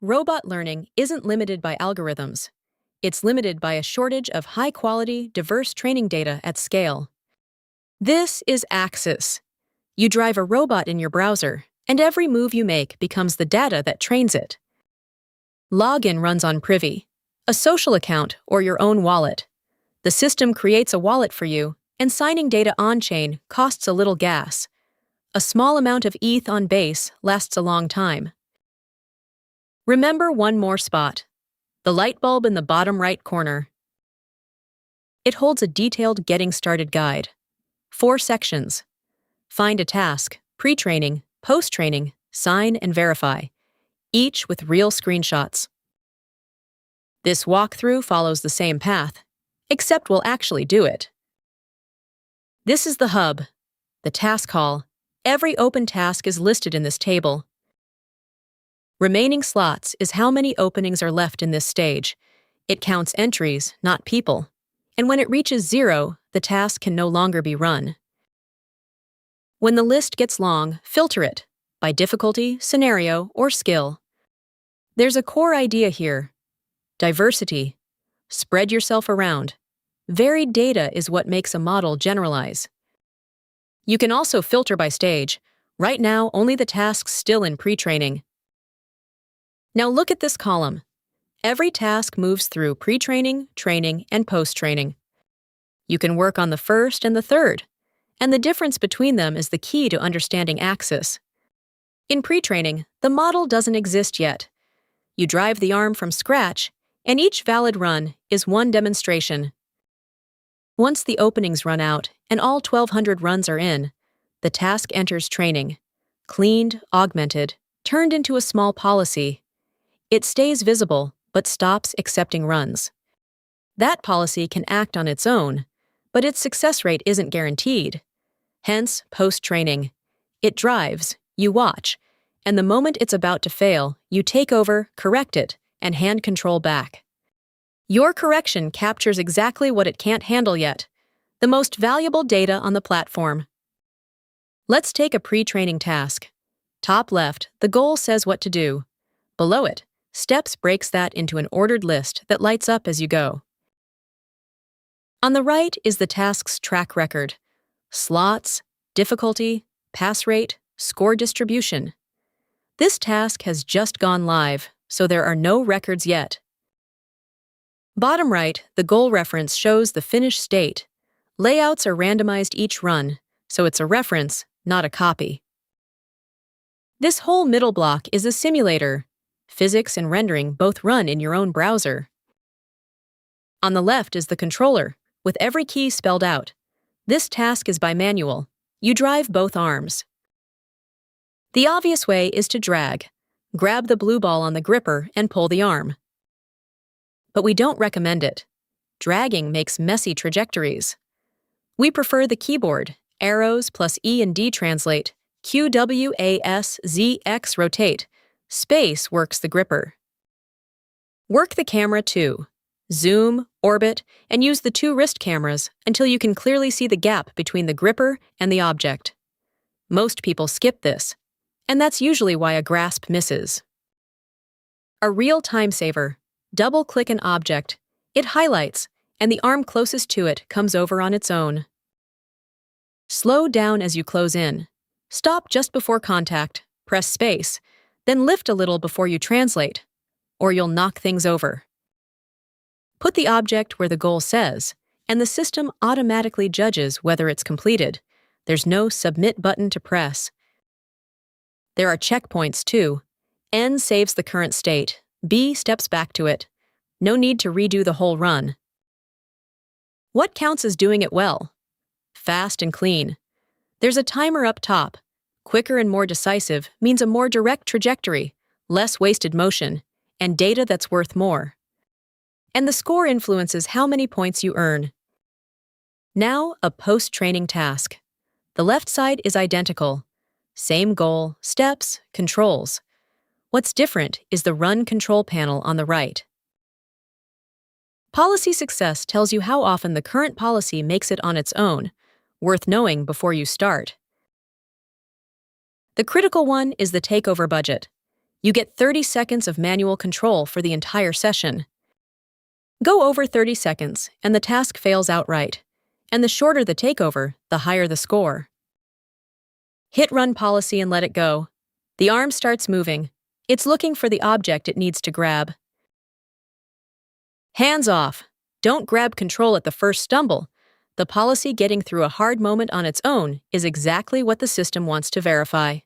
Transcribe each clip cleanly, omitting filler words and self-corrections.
Robot learning isn't limited by algorithms. It's limited by a shortage of high-quality, diverse training data at scale. This is Axis. You drive a robot in your browser, and every move you make becomes the data that trains it. Login runs on Privy, a social account or your own wallet. The system creates a wallet for you, and signing data on-chain costs a little gas. A small amount of ETH on base lasts a long time. Remember one more spot: the light bulb in the bottom right corner. It holds a detailed Getting Started guide. 4 sections. Find a task, pre-training, post-training, sign and verify, each with real screenshots. This walkthrough follows the same path, except we'll actually do it. This is the hub, the task hall. Every open task is listed in this table. Remaining slots is how many openings are left in this stage. It counts entries, not people. And when it reaches 0, the task can no longer be run. When the list gets long, filter it by difficulty, scenario, or skill. There's a core idea here: diversity. Spread yourself around. Varied data is what makes a model generalize. You can also filter by stage. Right now, only the tasks still in pre-training. Now look at this column. Every task moves through pre-training, training, and post-training. You can work on the first and the third, and the difference between them is the key to understanding Axis. In pre-training, the model doesn't exist yet. You drive the arm from scratch, and each valid run is one demonstration. Once the openings run out and all 1,200 runs are in, the task enters training, cleaned, augmented, turned into a small policy. It stays visible, but stops accepting runs. That policy can act on its own, but its success rate isn't guaranteed. Hence, post-training. It drives, you watch, and the moment it's about to fail, you take over, correct it, and hand control back. Your correction captures exactly what it can't handle yet: the most valuable data on the platform. Let's take a pre-training task. Top left, the goal says what to do. Below it, steps breaks that into an ordered list that lights up as you go. On the right is the task's track record: slots, difficulty, pass rate, score distribution. This task has just gone live, so there are no records yet. Bottom right, the goal reference shows the finished state. Layouts are randomized each run, so it's a reference, not a copy. This whole middle block is a simulator. Physics and rendering both run in your own browser. On the left is the controller, with every key spelled out. This task is by manual. You drive both arms. The obvious way is to drag. Grab the blue ball on the gripper and pull the arm. But we don't recommend it. Dragging makes messy trajectories. We prefer the keyboard: arrows plus E and D translate, Q, W, A, S, Z, X rotate. Space works the gripper. Work the camera too. Zoom, orbit, and use the 2 wrist cameras until you can clearly see the gap between the gripper and the object. Most people skip this, and that's usually why a grasp misses. A real time saver: double-click an object. It highlights, and the arm closest to it comes over on its own. Slow down as you close in. Stop just before contact, press space, then lift a little before you translate, or you'll knock things over. Put the object where the goal says, and the system automatically judges whether it's completed. There's no submit button to press. There are checkpoints too. N saves the current state. B steps back to it. No need to redo the whole run. What counts as doing it well? Fast and clean. There's a timer up top. Quicker and more decisive means a more direct trajectory, less wasted motion, and data that's worth more. And the score influences how many points you earn. Now, a post-training task. The left side is identical. Same goal, steps, controls. What's different is the Run Control panel on the right. Policy success tells you how often the current policy makes it on its own, worth knowing before you start. The critical one is the takeover budget. You get 30 seconds of manual control for the entire session. Go over 30 seconds, and the task fails outright. And the shorter the takeover, the higher the score. Hit run policy and let it go. The arm starts moving. It's looking for the object it needs to grab. Hands off. Don't grab control at the first stumble. The policy getting through a hard moment on its own is exactly what the system wants to verify.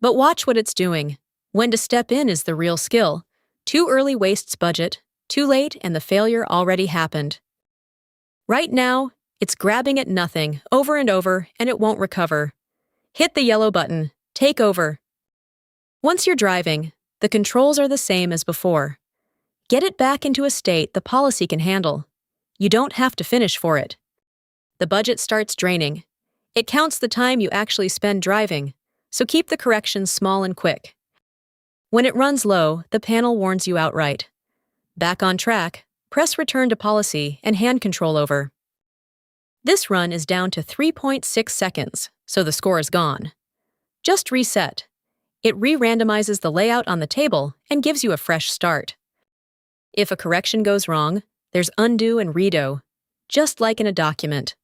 But watch what it's doing. When to step in is the real skill. Too early wastes budget, too late and the failure already happened. Right now, it's grabbing at nothing over and over and it won't recover. Hit the yellow button, take over. Once you're driving, the controls are the same as before. Get it back into a state the policy can handle. You don't have to finish for it. The budget starts draining. It counts the time you actually spend driving, so keep the corrections small and quick. When it runs low, the panel warns you outright. Back on track, press Return to Policy and hand control over. This run is down to 3.6 seconds, so the score is gone. Just reset. It re-randomizes the layout on the table and gives you a fresh start. If a correction goes wrong, there's undo and redo, just like in a document.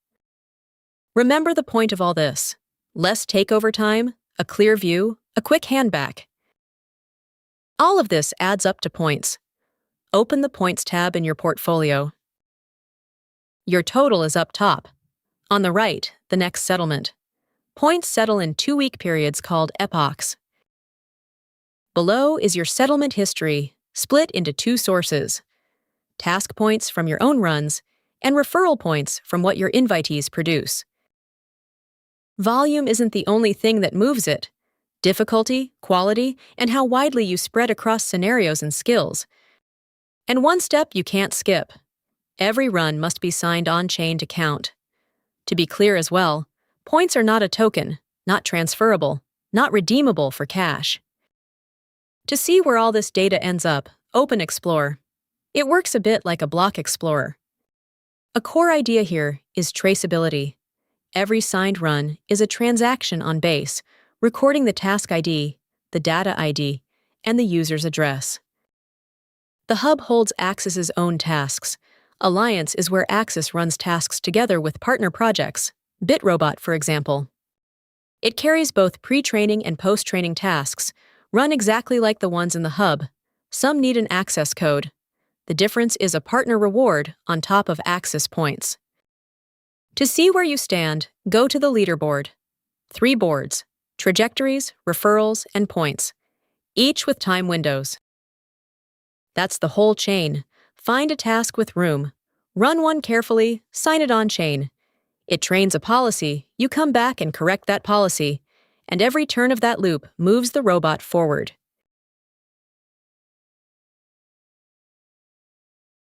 Remember the point of all this: less takeover time, a clear view, a quick handback. All of this adds up to points. Open the Points tab in your portfolio. Your total is up top. On the right, the next settlement. Points settle in 2-week periods called epochs. Below is your settlement history, split into 2 sources: task points from your own runs and referral points from what your invitees produce. Volume isn't the only thing that moves it. Difficulty, quality, and how widely you spread across scenarios and skills. And one step you can't skip. Every run must be signed on-chain to count. To be clear as well, points are not a token, not transferable, not redeemable for cash. To see where all this data ends up, open Explore. It works a bit like a block explorer. A core idea here is traceability. Every signed run is a transaction on base, recording the task ID, the data ID, and the user's address. The hub holds Axis's own tasks. Alliance is where Axis runs tasks together with partner projects, BitRobot for example. It carries both pre-training and post-training tasks, run exactly like the ones in the hub. Some need an access code. The difference is a partner reward on top of Axis points. To see where you stand, go to the leaderboard. 3 boards: trajectories, referrals, and points, each with time windows. That's the whole chain. Find a task with room. Run one carefully, sign it on-chain. It trains a policy, you come back and correct that policy, and every turn of that loop moves the robot forward.